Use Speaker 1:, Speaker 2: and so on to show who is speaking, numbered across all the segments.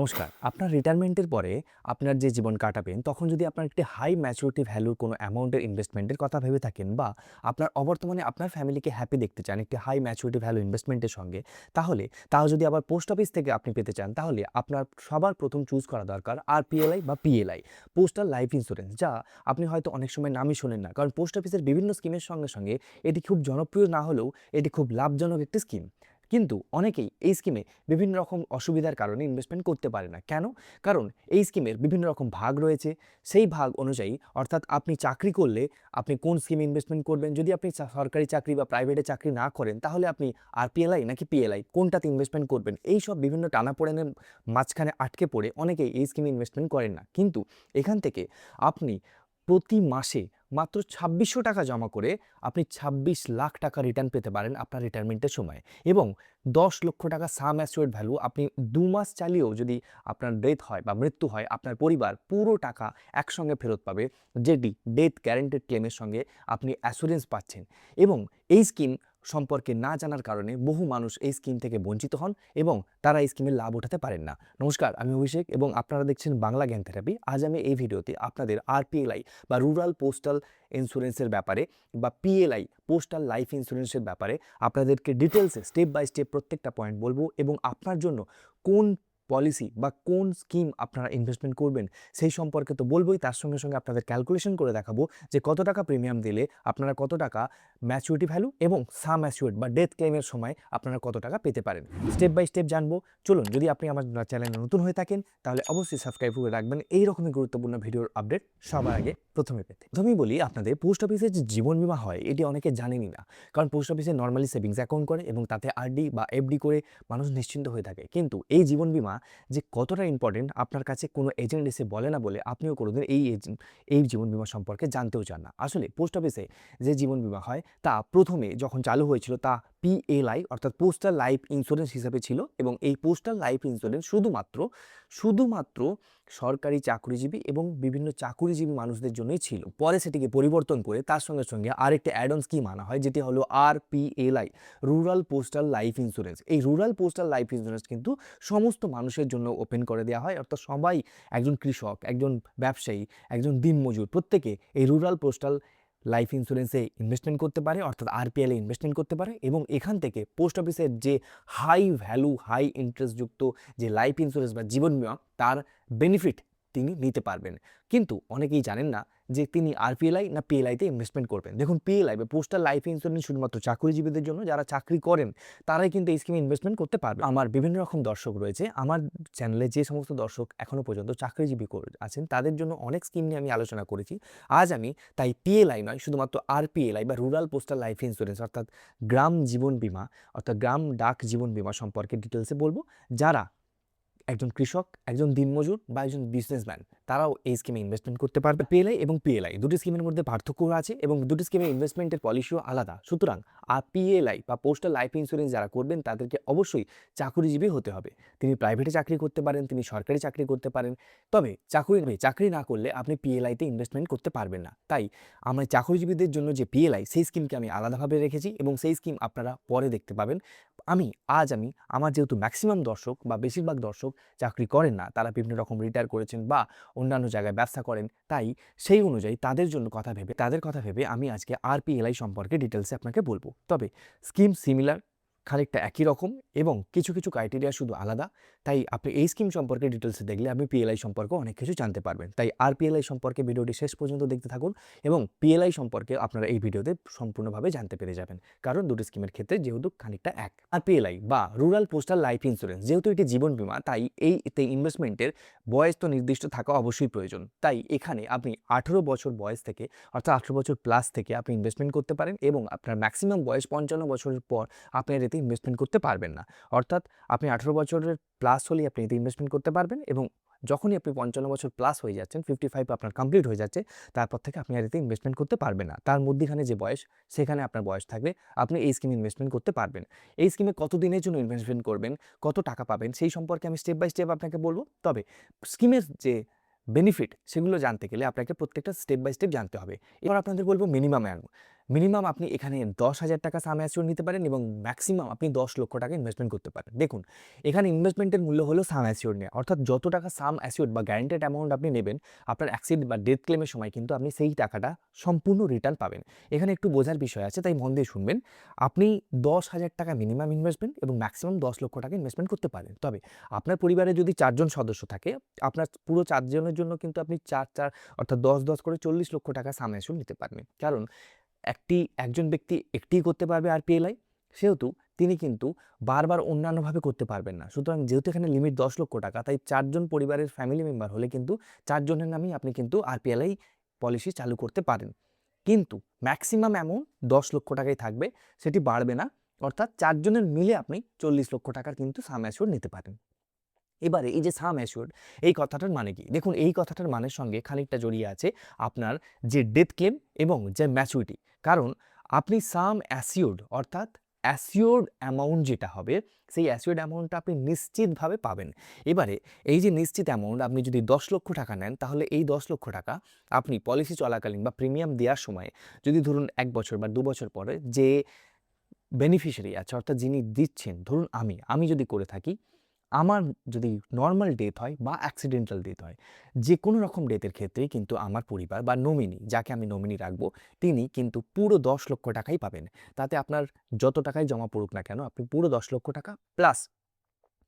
Speaker 1: নমস্কার। আপনার রিটায়ারমেন্টের পরে আপনার যে জীবন কাটাবেন, তখন যদি আপনার একটি হাই ম্যাচুরিটি ভ্যালুর কোনো অ্যামাউন্টের ইনভেস্টমেন্টের কথা ভেবে থাকেন বা আপনার অবর্তমানে আপনার ফ্যামিলিকে হ্যাপি দেখতে চান একটি হাই ম্যাচুরিটি ভ্যালু ইনভেস্টমেন্টের সঙ্গে, তাহলে তাও যদি আবার পোস্ট অফিস থেকে আপনি পেতে চান, তাহলে আপনার সবার প্রথম চুজ করা দরকার আরপিএলআই বা পিএলআই, পোস্টাল লাইফ ইন্স্যুরেন্স, যা আপনি হয়তো অনেক সময় নামই শোনেন না। কারণ পোস্ট অফিসের বিভিন্ন স্কিমের সঙ্গে সঙ্গে এটি খুব জনপ্রিয় না হলেও এটি খুব লাভজনক একটি স্কিম। কিন্তু অনেকেই এই স্কিমে বিভিন্ন রকম অসুবিধার কারণে ইনভেস্টমেন্ট করতে পারে না। কেন? কারণ এই স্কিমের বিভিন্ন রকম ভাগ রয়েছে। সেই ভাগ অনুযায়ী, অর্থাৎ আপনি চাকরি করলে আপনি কোন স্কিমে ইনভেস্টমেন্ট করবেন, যদি আপনি সরকারি চাকরি বা প্রাইভেটে চাকরি না করেন, তাহলে আপনি আরপিএলআই নাকি পিএলআই কোনটাতে ইনভেস্টমেন্ট করবেন, এই সব বিভিন্ন টানাপোড়েনের মাঝখানে আটকে পড়ে অনেকেই এই স্কিমে ইনভেস্টমেন্ট করেন না। কিন্তু এখান থেকে আপনি প্রতি মাসে মাত্র ২৬০০ টাকা জমা করে আপনি ২৬ লাখ টাকা রিটার্ন পেতে পারেন আপনার রিটায়ারমেন্টের সময়, এবং ১০ লক্ষ টাকা সাম অ্যাসিওর্ড ভ্যালু আপনি ২ মাস চালিয়েও যদি আপনার ডেথ হয় বা মৃত্যু হয়, আপনার পরিবার পুরো টাকা একসঙ্গে ফেরত পাবে, যেটি ডেথ গ্যারেন্টেড ক্লেমের সঙ্গে আপনি অ্যাসুরেন্স পাচ্ছেন। এবং এই স্কিম সম্পর্কে না জানার কারণে বহু মানুষ এই স্কিম থেকে বঞ্চিত হন এবং তারা এই স্কিমের লাভ উঠাতে পারেন না। নমস্কার, আমি অভিষেক এবং আপনারা দেখছেন বাংলা জ্ঞান থেরাপি। আজ আমি এই ভিডিওতে আপনাদের আরপিএলআই বা রুরাল পোস্টাল ইন্স্যুরেন্সের ব্যাপারে বা পিএলআই পোস্টাল লাইফ ইন্স্যুরেন্সের ব্যাপারে আপনাদেরকে ডিটেলসে স্টেপ বাই স্টেপ প্রত্যেকটা পয়েন্ট বলবো, এবং আপনার জন্য কোন পলিসি বা কোন স্কিম আপনারা ইনভেস্টমেন্ট করবেন সেই সম্পর্কে তো বলবোই, তার সঙ্গে সঙ্গে আপনাদের ক্যালকুলেশন করে দেখাবো যে কত টাকা প্রিমিয়াম দিলে আপনারা কত টাকা ম্যাচুরিটি ভ্যালু এবং সাম অ্যাসিওর্ড বা ডেথ ক্লেমের সময় আপনারা কত টাকা পেতে পারেন। স্টেপ বাই স্টেপ জানবো। চলুন, যদি আপনি আমার চ্যানেলে নতুন হয়ে থাকেন তাহলে অবশ্যই সাবস্ক্রাইব করে রাখবেন এই রকমই গুরুত্বপূর্ণ ভিডিওর আপডেট সবার আগে প্রথমে পেতে। প্রথমেই বলি, আপনাদের পোস্ট অফিসে যে জীবন বীমা হয় এটি অনেকে জানেনই না। কারণ পোস্ট অফিসে নর্মালি সেভিংস অ্যাকাউন্ট করে এবং তাতে আরডি বা এফডি করে মানুষ নিশ্চিন্ত হয়ে থাকে। কিন্তু এই জীবন বীমা যে কতটা ইম্পর্টেন্ট আপনার কাছে কোনো এজেন্ট এসে বলে না বলে আপনিও কোনোদিন এই জীবন বীমা সম্পর্কে জানতেও চান না। আসলে পোস্ট অফিসে যে জীবন বীমা হয় তা প্রথমে যখন চালু হয়েছিল তা পিএলআই অর্থাৎ পোস্টাল লাইফ ইন্স্যুরেন্স হিসাবে ছিল, এবং এই পোস্টাল লাইফ ইন্স্যুরেন্স শুধুমাত্র সরকারি চাকরিজীবী এবং বিভিন্ন চাকুরিজীবী মানুষদের জন্যই ছিল। পরে সেটিকে পরিবর্তন করে তার সঙ্গে সঙ্গে আরেকটি অ্যাড অন স্কিম আনা হয়, যেটি হলো RPLI, rural postal life insurance. এই রুরাল পোস্টাল লাইফ ইন্স্যুরেন্স কিন্তু সমস্ত মানুষের জন্য ওপেন করে দেওয়া হয়, অর্থাৎ সবাই, একজন কৃষক, একজন ব্যবসায়ী, একজন দিনমজুর, প্রত্যেকে এই রুরাল পোস্টাল লাইফ ইন্স্যুরেন্সে ইনভেস্টমেন্ট করতে পারে, অর্থাৎ আরপিএলে ইনভেস্টমেন্ট করতে পারে, এবং এখান থেকে পোস্ট অফিসের যে হাই ভ্যালু হাই ইন্টারেস্টযুক্ত যে লাইফ ইন্স্যুরেন্স বা জীবন বীমা, তার বেনিফিট তিনি নিতে পারবেন। কিন্তু অনেকেই জানেন না যে তিনি আরপিএলআই না পিএলআইতে ইনভেস্টমেন্ট করবেন। দেখুন, পিএলআই বা পোস্টাল লাইফ ইন্স্যুরেন্স শুধুমাত্র চাকরিজীবীদের জন্য, যারা চাকরি করেন তারাই কিন্তু এই স্কিমে ইনভেস্টমেন্ট করতে পারবে। আমার বিভিন্ন রকম দর্শক রয়েছে, আমার চ্যানেলে যে সমস্ত দর্শক এখনও পর্যন্ত চাকরিজীবী আছেন তাদের জন্য অনেক স্কিম নিয়ে আমি আলোচনা করেছি। আজ আমি তাই পিএলআই নয়, শুধুমাত্র আরপিএলআই বা রুরাল পোস্টাল লাইফ ইন্স্যুরেন্স অর্থাৎ গ্রাম জীবন বীমা অর্থাৎ গ্রাম ডাক জীবন বীমা সম্পর্কে ডিটেলসে বলবো। যারা একজন কৃষক, একজন দিনমজুর বা একজন বিজনেসম্যান, তারাও এই স্কিমে ইনভেস্টমেন্ট করতে পারবে। পিএলআই এবং পিএলআই দুটি স্কিমের মধ্যে পার্থক্য আছে এবং দুটি স্কিমের ইনভেস্টমেন্টের পলিসিও আলাদা। সুতরাং পিএলআই বা পোস্টাল লাইফ ইন্স্যুরেন্স যারা করবেন তাদেরকে অবশ্যই চাকরিজীবী হতে হবে। তিনি প্রাইভেটে চাকরি করতে পারেন, তিনি সরকারি চাকরি করতে পারেন, তবে চাকরি না করলে আপনি পিএলআইতে ইনভেস্টমেন্ট করতে পারবেন না। তাই আমরা চাকরিজীবীদের জন্য যে পিএলআই, সেই স্কিমকে আমি আলাদাভাবে রেখেছি এবং সেই স্কিম আপনারা পরে দেখতে পাবেন। আজ আমি আমার যেহেতু ম্যাক্সিমাম দর্শক বা বেশিরভাগ দর্শক চাকরি করেন না, তারা বিভিন্ন রকম রিটায়ার করেছেন বা অন্যান্য জায়গায় ব্যবসা করেন, তাই সেই অনুযায়ী তাদের কথা ভেবে আমি আজকে আরপিএলআই সম্পর্কে ডিটেলসে আপনাকে বলবো। তবে স্কিম সিমিলার, খানিকটা একই রকম, এবং কিছু কিছু ক্রাইটেরিয়া শুধু আলাদা। তাই আপনি এই স্কিম সম্পর্কে ডিটেলসে দেখলে আপনি পিএলআই সম্পর্কে অনেক কিছু জানতে পারবেন। তাই আরপিএলআই সম্পর্কে ভিডিওটি শেষ পর্যন্ত দেখতে থাকুন, এবং পিএলআই সম্পর্কে আপনারা এই ভিডিওতে সম্পূর্ণভাবে জানতে পেরে যাবেন, কারণ দুটি স্কিমের ক্ষেত্রে যেহেতু খানিকটা এক। আরপিএলআই বা রুরাল পোস্টাল লাইফ ইন্স্যুরেন্স যেহেতু এটি জীবন বীমা, তাই এতে ইনভেস্টমেন্টের বয়স তো নির্দিষ্ট থাকা অবশ্যই প্রয়োজন। তাই এখানে আপনি 18 বছর বয়স থেকে, অর্থাৎ 18 বছর প্লাস থেকে আপনি ইনভেস্টমেন্ট করতে পারেন, এবং আপনার ম্যাক্সিমাম বয়স 55 বছরের পর আপনি এতে ইনভেস্টমেন্ট করতে পারবেন না। অর্থাৎ আপনি 18 বছরের প্লাস হলেই আপনি এতে ইনভেস্টমেন্ট করতে পারবেন, এবং যখনই আপনি 55 বছর প্লাস হয়ে যাচ্ছেন, 55 আপনার কমপ্লিট হয়ে যাচ্ছে, তারপর থেকে আপনি আর এতে ইনভেস্টমেন্ট করতে পারবেন না। তার মধ্যখানে যে বয়স, সেখানে আপনার বয়স থাকবে, আপনি এই স্কিমে ইনভেস্টমেন্ট করতে পারবেন। এই স্কিমে কত দিনের জন্য ইনভেস্টমেন্ট করবেন, কত টাকা পাবেন, সেই সম্পর্কে আমি স্টেপ বাই স্টেপ আপনাকে বলবো। তবে স্কিমের যে বেনিফিট, সেগুলো জানতে গেলে আপনাকে প্রত্যেকটা স্টেপ বাই স্টেপ জানতে হবে। এবার আপনাদের বলবো মিনিমাম আপনি এখানে 10,000 টাকা সাম অ্যাসিওর নিতে পারেন এবং ম্যাক্সিমাম আপনি 10 লক্ষ টাকা ইনভেস্টমেন্ট করতে পারেন। দেখুন, এখানে ইনভেস্টমেন্টের মূল্য হলো সাম অ্যাসিওর নেওয়া, অর্থাৎ যত টাকা সাম অ্যাসিওর বা গ্যারান্টেড অ্যামাউন্ট আপনি নেবেন, আপনার অ্যাক্সিডেন্ট বা ডেথ ক্লেমের সময় কিন্তু আপনি সেই টাকাটা সম্পূর্ণ রিটার্ন পাবেন। এখানে একটু বোঝার বিষয় আছে, তাই মন দিয়ে শুনবেন। আপনি 10,000 টাকা মিনিমাম ইনভেস্টমেন্ট এবং ম্যাক্সিমাম 10 লক্ষ টাকা ইনভেস্টমেন্ট করতে পারেন। তবে আপনার পরিবারে যদি 4 জন সদস্য থাকে, আপনার পুরো 4 জনের জন্য কিন্তু আপনি 4 অর্থাৎ 10 করে 40 লক্ষ টাকা সাম অ্যাসিওর নিতে পারবেন। কারণ একজন ব্যক্তি একটিই করতে পারবে আরপিএলআই, সেহেতু তিনি কিন্তু বারবার অন্যান্যভাবে করতে পারবেন না। সুতরাং যেহেতু এখানে লিমিট 10 লক্ষ টাকা, তাই 4 জন পরিবারের ফ্যামিলি মেম্বার হলে কিন্তু 4 জনের নামেই আপনি কিন্তু আরপিএলআই পলিসি চালু করতে পারেন। কিন্তু ম্যাক্সিমাম অ্যামাউন্ট 10 লক্ষ টাকাই থাকবে, সেটি বাড়বে না। অর্থাৎ 4 জনের মিলে আপনি 40 লক্ষ টাকার কিন্তু সাম অ্যাসিওর নিতে পারেন। এবারে এই যে সাম অ্যাসিওর্ড, এই কথাটার মানে কি? দেখুন, এই কথাটার মানের সঙ্গে খানিকটা জড়িয়ে আছে আপনার যে ডেথ ক্লেম এবং যে ম্যাচুরিটি। কারণ আপনি সাম অ্যাসিওর্ড অর্থাৎ অ্যাসিওর্ড অ্যামাউন্ট যেটা হবে, সেই অ্যাসিওর্ড অ্যামাউন্টটা আপনি নিশ্চিতভাবে পাবেন। এবারে এই যে নিশ্চিত অ্যামাউন্ট, আপনি যদি 10 লক্ষ টাকা নেন, তাহলে এই 10 লক্ষ টাকা আপনি পলিসি চলাকালীন বা প্রিমিয়াম দেওয়ার সময়, যদি ধরুন 1 বছর বা 2 বছর পরে যে বেনিফিশিয়ারি আছে, অর্থাৎ যিনি দিচ্ছেন, ধরুন আমি যদি করে থাকি, আমার যদি নরমাল ডেথ হয় বা অ্যাক্সিডেন্টাল ডেথ হয়, যে কোনো রকম ডেথের ক্ষেত্রেই কিন্তু আমার পরিবার বা নমিনি, যাকে আমি নমিনি রাখবো, তিনি কিন্তু পুরো 10 লক্ষ টাকাই পাবেন। তাতে আপনার যত টাকাই জমা পড়ুক না কেন, আপনি পুরো 10 লক্ষ টাকা প্লাস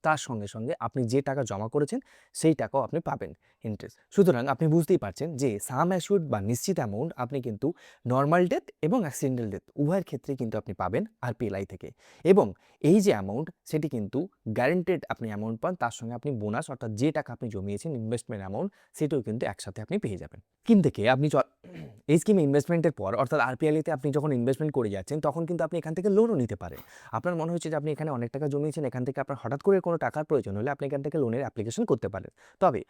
Speaker 1: তার সঙ্গে সঙ্গে আপনি যে টাকা জমা করেছেন সেই টাকাও আপনি পাবেন ইন্টারেস্ট। সুতরাং আপনি বুঝতেই পারছেন যে সাম অ্যাসিওর্ড বা নিশ্চিত অ্যামাউন্ট আপনি কিন্তু নর্মাল ডেথ এবং অ্যাক্সিডেন্টাল ডেথ উভয়ের ক্ষেত্রে কিন্তু আপনি পাবেন আরপিএলআই থেকে। এবং এই যে অ্যামাউন্ট, সেটি কিন্তু গ্যারেন্টেড আপনি অ্যামাউন্ট পান, তার সঙ্গে আপনি বোনাস অর্থাৎ যে টাকা আপনি জমিয়েছেন ইনভেস্টমেন্ট অ্যামাউন্ট, সেটাও কিন্তু একসাথে আপনি পেয়ে যাবেন। স্কিম থেকে আপনি এই স্কিমে ইনভেস্টমেন্টের পর অর্থাৎ আরপিএলআইতে আপনি যখন ইনভেস্টমেন্ট করে যাচ্ছেন, তখন কিন্তু আপনি এখান থেকে লোনও নিতে পারেন। আপনার মনে হচ্ছে যে আপনি এখানে অনেক টাকা জমিয়েছেন, এখান থেকে আপনার হঠাৎ করে কোনো টাকার প্রয়োজন হলে আপনি এখান থেকে লোনের অ্যাপ্লিকেশন করতে পারেন। তবে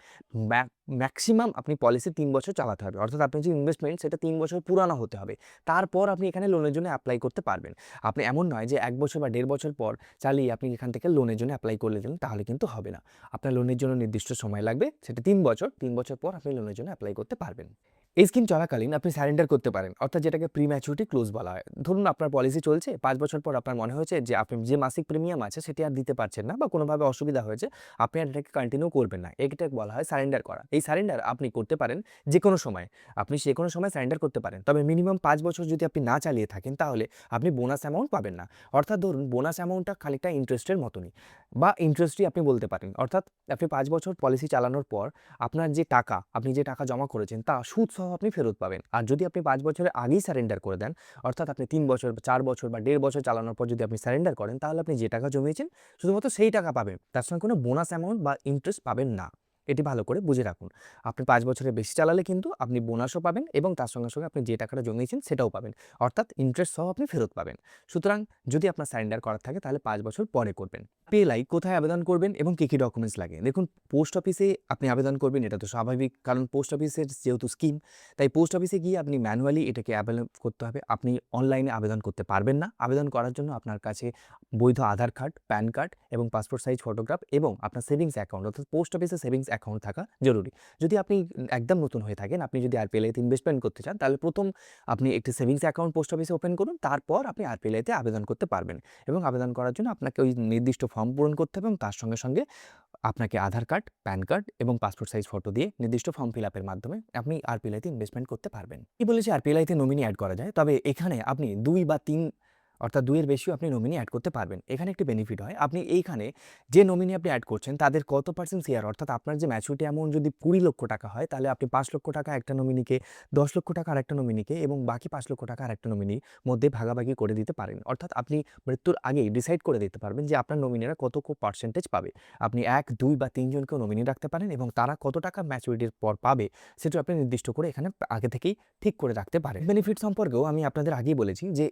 Speaker 1: ম্যাক্সিমাম আপনি পলিসি 3 বছর চালাতে হবে, অর্থাৎ আপনার যে ইনভেস্টমেন্ট সেটা 3 বছর পুরানো হতে হবে। তারপর আপনি এখানে লোনের জন্য অ্যাপ্লাই করতে পারবেন। আপনি এমন নয় যে 1 বছর বা 1.5 বছর পর চালিয়ে আপনি এখান থেকে লোনের জন্য অ্যাপ্লাই করে দিলেন, তাহলে কিন্তু হবে না। আপনার লোনের জন্য নির্দিষ্ট সময় লাগবে, সেটা 3 বছর। 3 বছর পর আপনি লোনের জন্য অ্যাপ্লাই করতে পারবেন। এই স্কিম চলাকালীন আপনি সারেন্ডার করতে পারেন, অর্থাৎ যেটাকে প্রিম্যাচুরিটি ক্লোজ বলা হয়। ধরুন আপনার পলিসি চলছে, 5 বছর পর আপনার মনে হয়েছে যে আপনি যে মাসিক প্রিমিয়াম আছে সেটি আর দিতে পারছেন না বা কোনোভাবে অসুবিধা হয়েছে, আপনি আর এটাকে কন্টিনিউ করবেন না। এটাকে বলা হয় সারেন্ডার করা। এই সারেন্ডার আপনি করতে পারেন যে কোনো সময়। আপনি যে কোনো সময় সারেন্ডার করতে পারেন। তবে মিনিমাম 5 বছর যদি আপনি না চালিয়ে থাকেন, তাহলে আপনি বোনাস অ্যামাউন্ট পাবেন না। অর্থাৎ ধরুন বোনাস অ্যামাউন্টটা খানিকটা ইন্টারেস্টের মতনই বা ইন্টারেস্টই আপনি বলতে পারেন। অর্থাৎ আপনি 5 বছর পলিসি চালানোর পর আপনার যে টাকা, আপনি যে টাকা জমা করেছেন তা সুদসহ আপনি ফেরত পাবেন। আর যদি আপনি 5 বছরের আগেই সারেন্ডার করে দেন, অর্থাৎ আপনি 3 বছর, 4 বছর বা 1.5 বছর চালানোর পর যদি আপনি সারেন্ডার করেন, তাহলে আপনি যে টাকা জমিয়েছেন শুধুমাত্র সেই টাকা পাবেন। তার সঙ্গে কোনো বোনাস অ্যামাউন্ট বা ইন্টারেস্ট পাবেন না। এটি ভালো করে বুঝে রাখুন। আপনি 5 বছরের বেশি চালালে কিন্তু আপনি বোনাসও পাবেন এবং তার সঙ্গে সঙ্গে আপনি যে টাকাটা জমিয়েছেন সেটাও পাবেন। অর্থাৎ ইন্টারেস্ট সহ আপনি ফেরত পাবেন। সুতরাং যদি আপনার সারেন্ডার করার থাকে, তাহলে 5 বছর পরে করবেন। পিএলআই কোথায় আবেদন করবেন এবং কী ডকুমেন্টস লাগে? দেখুন, পোস্ট অফিসে আপনি আবেদন করবেন, এটা তো স্বাভাবিক। কারণ পোস্ট অফিসের যেহেতু স্কিম, তাই পোস্ট অফিসে গিয়ে আপনি ম্যানুয়ালি এটাকে আবেদন করতে হবে। আপনি অনলাইনে আবেদন করতে পারবেন না। আবেদন করার জন্য আপনার কাছে বৈধ আধার কার্ড, প্যান কার্ড এবং পাসপোর্ট সাইজ ফটোগ্রাফ এবং আপনার সেভিংস অ্যাকাউন্ট, অর্থাৎ পোস্ট অফিসে সেভিংস অ্যাকাউন্ট থাকা জরুরি। যদি আপনি একদম নতুন হয়ে থাকেন, আপনি যদি আরপিএলআইতে ইনভেস্টমেন্ট করতে চান, তাহলে প্রথম আপনি একটি সেভিংস অ্যাকাউন্ট পোস্ট অফিসে ওপেন করুন, তারপর আপনি আরপিএলআইতে আবেদন করতে পারবেন। এবং আবেদন করার জন্য আপনাকে ওই নির্দিষ্ট ফর্ম পূরণ করতে হবে এবং তার সঙ্গে সঙ্গে আপনাকে আধার কার্ড, প্যান কার্ড এবং পাসপোর্ট সাইজ ফটো দিয়ে নির্দিষ্ট ফর্ম ফিল আপের মাধ্যমে আপনি আরপিএলআইতে ইনভেস্টমেন্ট করতে পারবেন। কি বলেছি আরপিএলআইতে নমিনি অ্যাড করা যায়, তবে এখানে আপনি 2 বা 3 অর্থাৎ 2 এর বেশিও আপনি নমিনি অ্যাড করতে পারবেন। এখানে একটি বেনিফিট হয়, আপনি এইখানে যে নমিনি আপনি অ্যাড করছেন তাদের কত পার্সেন্ট শেয়ার, অর্থাৎ আপনার যে ম্যাচুরিটি অ্যামাউন্ট যদি 20 লক্ষ টাকা হয়, তাহলে আপনি 5 লক্ষ টাকা একটা নমিনিকে, 10 লক্ষ টাকা আরেকটা নমিনিকে এবং বাকি 5 লক্ষ টাকা আরেকটা নমিনির মধ্যে ভাগাভাগি করে দিতে পারেন। অর্থাৎ আপনি মৃত্যুর আগেই ডিসাইড করে দিতে পারবেন যে আপনার নমিনিরা কত পার্সেন্টেজ পাবে। আপনি 1, 2 বা 3 জনকেও নমিনি রাখতে পারেন এবং তারা কত টাকা ম্যাচুরিটির পর পাবে সেটা আপনি নির্দিষ্ট করে এখানে আগে থেকেই ঠিক করে রাখতে পারেন। বেনিফিট সম্পর্কেও আমি আপনাদের আগেই বলেছি যে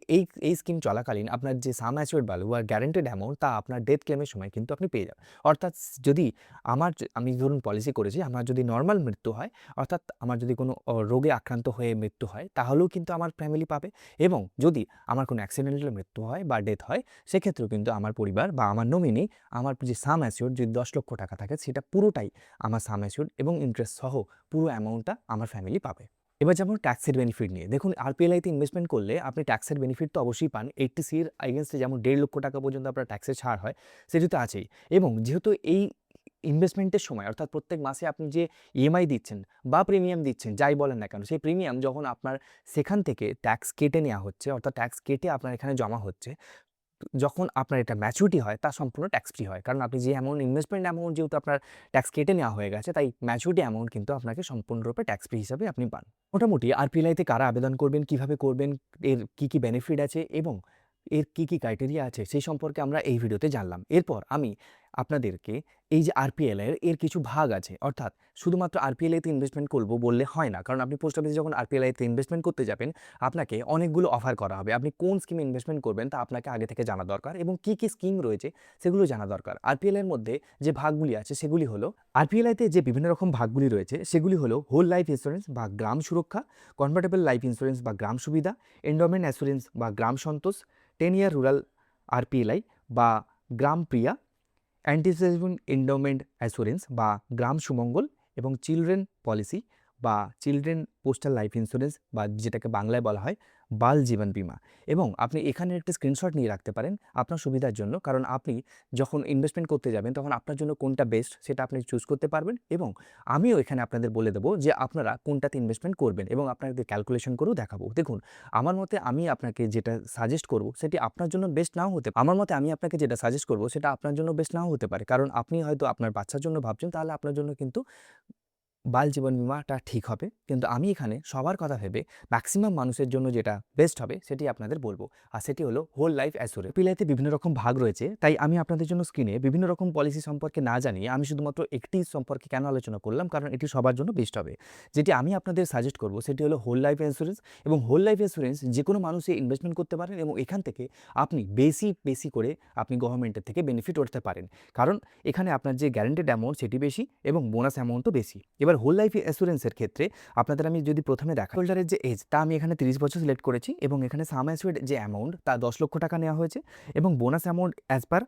Speaker 1: এই স্কিম চলাকালীন আপনার যে সাম অ্যাসিওর্ড ভ্যালু আর গ্যারান্টেড অ্যামাউন্ট, তা আপনার ডেথ ক্লেমের সময় কিন্তু আপনি পেয়ে যাবেন। অর্থাৎ যদি আমি ধরুন পলিসি করেছি, আমার যদি নর্মাল মৃত্যু হয়, অর্থাৎ আমার যদি কোনো রোগে আক্রান্ত হয়ে মৃত্যু হয়, তাহলেও কিন্তু আমার ফ্যামিলি পাবে। এবং যদি আমার কোনো অ্যাক্সিডেন্টাল মৃত্যু হয় বা ডেথ হয়, সেক্ষেত্রেও কিন্তু আমার পরিবার বা আমার নমিনি, আমার যে সাম অ্যাসিওর্ড যদি 10 লক্ষ টাকা থাকে, সেটা পুরোটাই আমার সাম অ্যাসিওর্ড এবং ইন্টারেস্ট সহ পুরো অ্যামাউন্টটা আমার ফ্যামিলি পাবে। এবার যেমন ট্যাক্সের বেনিফিট নিয়ে দেখুন, আরপিএলআইতে ইনভেস্টমেন্ট করলে আপনি ট্যাক্সের বেনিফিট তো অবশ্যই পান। 80 এর এগেইনস্টে যেমন 1.5 লক্ষ টাকা পর্যন্ত আপনার ট্যাক্সে ছাড় হয়, সেটি তো আছেই। এবং যেহেতু এই ইনভেস্টমেন্টের সময় অর্থাৎ প্রত্যেক মাসে আপনি যে ইএমআই দিচ্ছেন বা প্রিমিয়াম দিচ্ছেন, যাই বলেন না কেন, সেই প্রিমিয়াম যখন আপনার সেখান থেকে ট্যাক্স কেটে নেওয়া হচ্ছে, অর্থাৎ ট্যাক্স কেটে আপনার এখানে জমা হচ্ছে, যখন আপনার এটা ম্যাচুরিটি হয় তা সম্পূর্ণ ট্যাক্স ফ্রি হয়। কারণ আপনি যে ইনভেস্টমেন্ট অ্যামাউন্ট যেহেতু আপনার ট্যাক্স কেটে নেওয়া হয়ে গেছে, তাই ম্যাচুরিটি অ্যামাউন্ট কিন্তু আপনাকে সম্পূর্ণরূপে ট্যাক্স ফ্রি হিসাবে আপনি পান। মোটামুটি আরপিএলআইতে কারা আবেদন করবেন, কিভাবে করবেন, এর কি বেনিফিট আছে এবং এর কি ক্রাইটেরিয়া আছে, সেই সম্পর্কে আমরা এই ভিডিওতে জানলাম। এরপর আমি আপনাদেরকে এই যে আরপিএলআই এর কিছু ভাগ আছে, অর্থাৎ শুধুমাত্র আরপিএলআইতে ইনভেস্টমেন্ট করব বললে হয় না। কারণ আপনি পোস্ট অফিসে যখন আরপিএলআইতে ইনভেস্টমেন্ট করতে যাবেন, আপনাকে অনেকগুলো অফার করা হবে। আপনি কোন স্কিমে ইনভেস্টমেন্ট করবেন তা আপনাকে আগে থেকে জানা দরকার এবং কি স্কিম রয়েছে সেগুলো জানা দরকার। আরপিএলআই এর মধ্যে যে ভাগগুলি আছে সেগুলি হলো, আরপিএলআইতে যে বিভিন্ন রকম ভাগগুলি রয়েছে সেগুলি হলো হোল লাইফ ইন্স্যুরেন্স বা গ্রাম সুরক্ষা, কনভার্টেবল লাইফ ইন্স্যুরেন্স বা গ্রাম সুবিধা, এন্ডোমেন্ট অ্যাসুরেন্স বা গ্রাম সন্তোষ, 10 ইয়ার রুরাল আরপিএলআই বা গ্রাম প্রিয়া, অ্যান্টিসেসমেন্ট এন্ডোমেন্ট অ্যাসুরেন্স বা গ্রাম সুমঙ্গল এবং চিলড্রেন পলিসি বা চিলড্রেন পোস্টাল লাইফ ইন্স্যুরেন্স বা যেটাকে বাংলায় বলা হয় বাল জীবন বীমা। এবং আপনি এখানে একটা স্ক্রিনশট নিয়ে রাখতে পারেন আপনার সুবিধার জন্য, কারণ আপনি যখন ইনভেস্টমেন্ট করতে যাবেন তখন আপনার জন্য কোনটা বেস্ট সেটা আপনি চুজ করতে পারবেন। এবং আমিও এখানে আপনাদের বলে দেবো যে আপনারা কোনটাতে ইনভেস্টমেন্ট করবেন এবং আপনাদের ক্যালকুলেশন করেও দেখাবো। দেখুন, আমার মতে আমি আপনাকে যেটা সাজেস্ট করব সেটি আপনার জন্য বেস্ট নাও হতে আমার মতে আমি আপনাকে যেটা সাজেস্ট করব সেটা আপনার জন্য বেস্ট নাও হতে পারে। কারণ আপনি হয়তো আপনার বাচ্চার জন্য ভাবছেন, তাহলে আপনার জন্য কিন্তু বাল জীবন বীমাটা ঠিক হবে। কিন্তু আমি এখানে সবার কথা ভেবে ম্যাক্সিমাম মানুষের জন্য যেটা বেস্ট হবে সেটি আপনাদের বলবো, আর সেটি হলো হোল লাইফ অ্যাসুরেন্স। পিলাইতে বিভিন্ন রকম ভাগ রয়েছে, তাই আমি আপনাদের জন্য স্ক্রিনে বিভিন্ন রকম পলিসি সম্পর্কে না জানিয়ে আমি শুধুমাত্র একটি সম্পর্কে কেন আলোচনা করলাম, কারণ এটি সবার জন্য বেস্ট হবে। যেটি আমি আপনাদের সাজেস্ট করব সেটি হলো হোল লাইফ ইন্স্যুরেন্স। এবং হোল লাইফ ইন্স্যুরেন্স যে কোনো মানুষই ইনভেস্টমেন্ট করতে পারেন এবং এখান থেকে আপনি বেশি করে আপনি গভর্নমেন্টের থেকে বেনিফিট উঠাতে পারেন। কারণ এখানে আপনার যে গ্যারান্টেড অ্যামাউন্ট সেটি বেশি এবং বোনাস অ্যামাউন্টও বেশি। এবার হোল লাইফ অ্যাসুরেন্সের ক্ষেত্রে আপনাদের আমি যদি প্রথমে দেখা, হোল্ডারের যে এজ তা আমি এখানে 30 বছর সিলেক্ট করেছি এবং এখানে সাম অ্যাসুরেড যে অ্যামাউন্ট তা 10 লক্ষ টাকা নেওয়া হয়েছে এবং বোনাস অ্যামাউন্ট অ্যাজ পার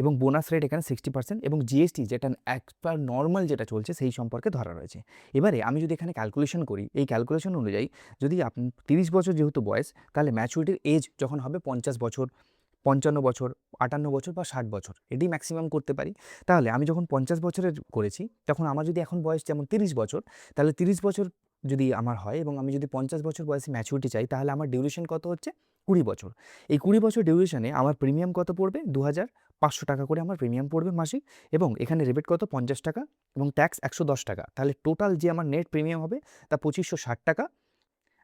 Speaker 1: এবং বোনাস রেট এখানে 60% এবং জিএসটি যেটা অ্যাজ পার নর্মাল যেটা চলছে সেই সম্পর্কে ধরা রয়েছে। এবারে আমি যদি এখানে ক্যালকুলেশন করি, এই ক্যালকুলেশন অনুযায়ী যদি আপনি 30 বছর যেহেতু বয়স, তাহলে ম্যাচুরিটির এজ যখন হবে 50 বছর, 55 বছর, 58 বছর বা 60 বছর, এটি ম্যাক্সিমাম করতে পারি। তাহলে আমি যখন 50 বছরের করেছি, তখন আমার যদি এখন বয়স যেমন 30 বছর, তাহলে 30 বছর যদি আমার হয় এবং আমি যদি 50 বছর বয়সে ম্যাচুরিটি চাই, তাহলে আমার ডিউরেশন কত হচ্ছে 20 বছর। এই 20 বছর ডিউরেশনে আমার প্রিমিয়াম কত পড়বে? 2500 টাকা করে আমার প্রিমিয়াম পড়বে মাসিক এবং এখানে রিবেট কত 50 টাকা এবং ট্যাক্স 110 টাকা। তাহলে টোটাল যে আমার নেট প্রিমিয়াম হবে তা 2560 টাকা।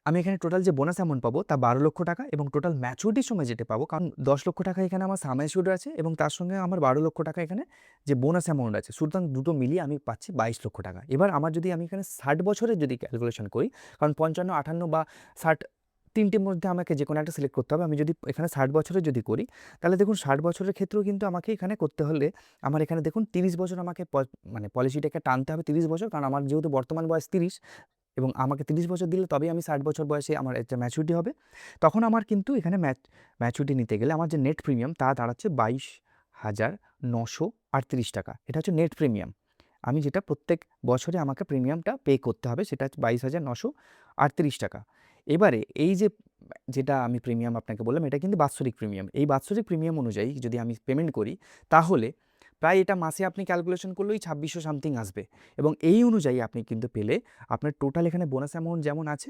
Speaker 1: আমি এখানে টোটাল যে বোনাস অ্যামাউন্ট পাবো তা 12 লক্ষ টাকা এবং টোটাল ম্যাচুরিটির সময় যেটা পাবো, কারণ 10 লক্ষ টাকা এখানে আমার সাম অ্যাসিউর্ড আছে এবং তার সঙ্গে আমার 12 লক্ষ টাকা এখানে যে বোনাস অ্যামাউন্ট আছে, সুতরাং দুটো মিলিয়ে আমি পাচ্ছি 22 লক্ষ টাকা। এবার আমার যদি আমি এখানে 60 বছরের যদি ক্যালকুলেশন করি, কারণ 55, 58 বা 60 তিনটির মধ্যে আমাকে যে কোনো একটা সিলেক্ট করতে হবে। আমি যদি এখানে 60 বছরের যদি করি, তাহলে দেখুন 60 বছরের ক্ষেত্রেও কিন্তু আমাকে এখানে করতে হলে আমার এখানে দেখুন 30 বছর আমাকে মানে পলিসিটাকে টানতে হবে 30 বছর, কারণ আমার যেহেতু বর্তমান বয়স 30 এবং আমাকে 30 বছর দিলে তবেই আমি 60 বছর বয়সে আমার একটা ম্যাচুরিটি হবে। তখন আমার কিন্তু এখানে ম্যাচুরিটি নিতে গেলে আমার যে নেট প্রিমিয়াম তা দাঁড়াচ্ছে 22,938 টাকা। এটা হচ্ছে নেট প্রিমিয়াম। আমি যেটা প্রত্যেক বছরে আমাকে প্রিমিয়ামটা পে করতে হবে সেটা হচ্ছে 22,938 টাকা। এবারে এই যে যেটা আমি প্রিমিয়াম আপনাকে বললাম, এটা কিন্তু বাৎসরিক প্রিমিয়াম। এই বাৎসরিক প্রিমিয়াম অনুযায়ী যদি আমি পেমেন্ট করি, তাহলে প্রায় এটা মাসে আপনি ক্যালকুলেশন করলেই 2600 সামথিং আসবে এবং এই অনুযায়ী আপনি কিন্তু পেলে আপনার টোটাল এখানে বোনাস অ্যামাউন্ট যেমন আছে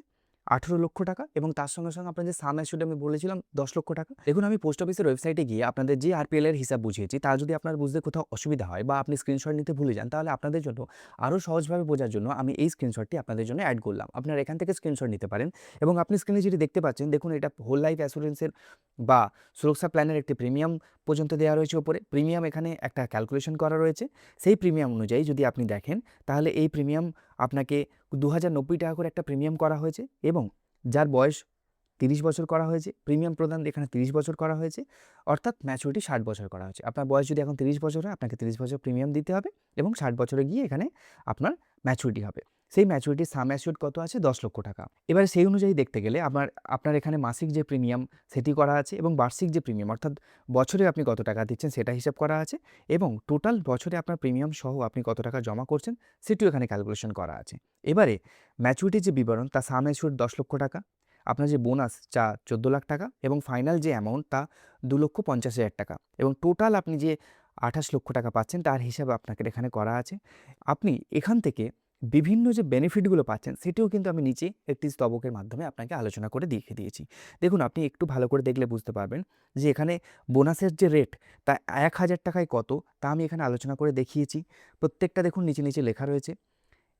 Speaker 1: 18 লক্ষ টাকা এবং তার সঙ্গে আপনার যে সাম অ্যাসিউর্ড আমি বলেছিলাম 10 লক্ষ টাকা। দেখুন, আমি পোস্ট অফিসের ওয়েবসাইটে গিয়ে আপনাদের যে আরপিএল এর হিসাব বুঝিয়েছি, তা যদি আপনার বুঝতে কোথাও অসুবিধা হয় বা আপনি স্ক্রিনশট নিতে ভুলে যান, তাহলে আপনাদের জন্য আরও সহজভাবে বোঝার জন্য আমি এই স্ক্রিনশটটি আপনাদের জন্য অ্যাড করলাম। আপনারা এখান থেকে স্ক্রিনশট নিতে পারেন এবং আপনি স্ক্রিনে যেটি দেখতে পাচ্ছেন, দেখুন এটা হোল লাইফ অ্যাসুরেন্সের বা সুরক্ষা প্ল্যানের একটি প্রিমিয়াম পর্যন্ত দেওয়া রয়েছে ওপরে। প্রিমিয়াম এখানে একটা ক্যালকুলেশন করা রয়েছে। সেই প্রিমিয়াম অনুযায়ী যদি আপনি দেখেন, তাহলে এই প্রিমিয়াম আপনাকে 2090 টাকা করে একটা প্রিমিয়াম করা হয়েছে এবং যার বয়স 30 বছর করা হয়েছে, প্রিমিয়াম প্রদান এখানে 30 বছর করা হয়েছে, অর্থাৎ ম্যাচুরিটি 60 বছর করা হয়েছে। আপনার বয়স যদি এখন 30 বছর হয়, আপনাকে 30 বছর প্রিমিয়াম দিতে হবে এবং 60 বছরে গিয়ে এখানে আপনার ম্যাচুরিটি হবে। সেই ম্যাচুরিটির সাম অ্যাসিউরড কত আছে? ১০,০০,০০০ টাকা। এবারে সেই অনুযায়ী দেখতে গেলে আপনার এখানে মাসিক যে প্রিমিয়াম সেটি করা আছে এবং বার্ষিক যে প্রিমিয়াম অর্থাৎ বছরে আপনি কত টাকা দিচ্ছেন সেটা হিসাব করা আছে এবং টোটাল বছরে আপনার প্রিমিয়াম সহ আপনি কত টাকা জমা করছেন সেটিও এখানে ক্যালকুলেশন করা আছে। এবারে ম্যাচুরিটির যে বিবরণ তা সাম অ্যাসিউরড ১০,০০,০০০ টাকা, আপনার যে বোনাস যা ১৪,০০,০০০ টাকা এবং ফাইনাল যে অ্যামাউন্ট তা ২,৫০,০০০ টাকা এবং টোটাল আপনি যে ২৮,০০,০০০ টাকা পাচ্ছেন তার হিসাব আপনাকে এখানে করা আছে। আপনি এখান থেকে বিভিন্ন যে বেনিফিটগুলো পাচ্ছেন সেটিও কিন্তু আমি নিচে একটি স্তবকের মাধ্যমে আপনাকে আলোচনা করে দেখিয়ে দিয়েছি। দেখুন আপনি একটু ভালো করে দেখলে বুঝতে পারবেন যে এখানে বোনাসের যে রেট তা ১,০০০ টাকায় কত তা আমি এখানে আলোচনা করে দেখিয়েছি। প্রত্যেকটা দেখুন নিচে লেখা রয়েছে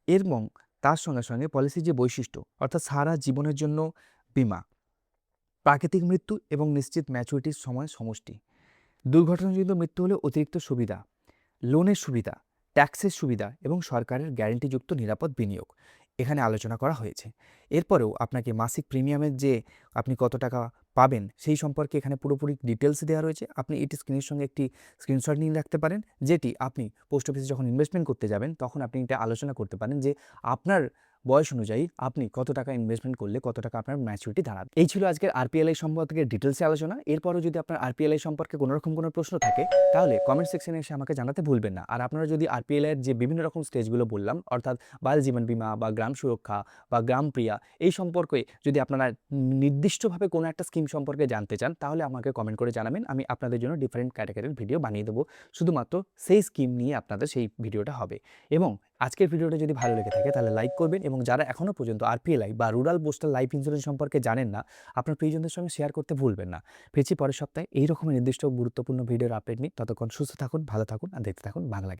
Speaker 1: এবং তার সঙ্গে পলিসির যে বৈশিষ্ট্য অর্থাৎ সারা জীবনের জন্য বীমা, প্রাকৃতিক মৃত্যু এবং নিশ্চিত ম্যাচুরিটির সময় সমষ্টি, দুর্ঘটনাজনিত মৃত্যু হলে অতিরিক্ত সুবিধা, লোনের সুবিধা, ট্যাক্সের সুবিধা এবং সরকারের গ্যারান্টিযুক্ত নিরাপদ বিনিয়োগ এখানে আলোচনা করা হয়েছে। এরপরেও আপনাকে মাসিক প্রিমিয়ামের যে আপনি কত টাকা পাবেন সেই সম্পর্কে এখানে পুরোপুরি ডিটেলস দেওয়া রয়েছে। আপনি এটি স্ক্রিনের সঙ্গে একটি স্ক্রিনশট নিয়ে রাখতে পারেন, যেটি আপনি পোস্ট অফিসে যখন ইনভেস্টমেন্ট করতে যাবেন তখন আপনি এটা আলোচনা করতে পারেন যে আপনার বয়স অনুযায়ী আপনি কত টাকা ইনভেস্টমেন্ট করলে কত টাকা আপনার ম্যাচুরিটি দাঁড়াবে। এই ছিল আজকের আরপিএলআই সম্পর্কে ডিটেলসে আলোচনা। এরপরও যদি আপনার আরপিএলআই সম্পর্কে কোনোরকম কোনো প্রশ্ন থাকে তাহলে কমেন্ট সেকশনে এসে আমাকে জানাতে ভুলবেন না। আর আপনারা যদি আরপিএলআই এর যে বিভিন্ন রকম স্টেজগুলো বললাম অর্থাৎ বাল জীবন বীমা বা গ্রাম সুরক্ষা বা গ্রাম প্রিয়া এই সম্পর্কে যদি আপনারা নির্দিষ্টভাবে কোনো একটা স্কিম সম্পর্কে জানতে চান তাহলে আমাকে কমেন্ট করে জানাবেন। আমি আপনাদের জন্য ডিফারেন্ট ক্যাটাগরির ভিডিও বানিয়ে দেবো। শুধুমাত্র সেই স্কিম নিয়ে আপনাদের সেই ভিডিওটা হবে। এবং আজকের ভিডিওটা যদি ভালো লেগে থাকে তাহলে লাইক করবেন এবং যারা এখনও পর্যন্ত আরপিএলআই বা রুরাল পোস্টাল লাইফ ইন্স্যুরেন্স সম্পর্কে জানেন না আপনার প্রিয়জনদের সঙ্গে শেয়ার করতে ভুলবেন না। ফিরছি পরের সপ্তাহে এই রকমের নির্দিষ্ট গুরুত্বপূর্ণ ভিডিওর আপডেট নিয়ে। ততক্ষণ সুস্থ থাকুন, ভালো থাকুন আর দেখতে থাকুন বাংলা।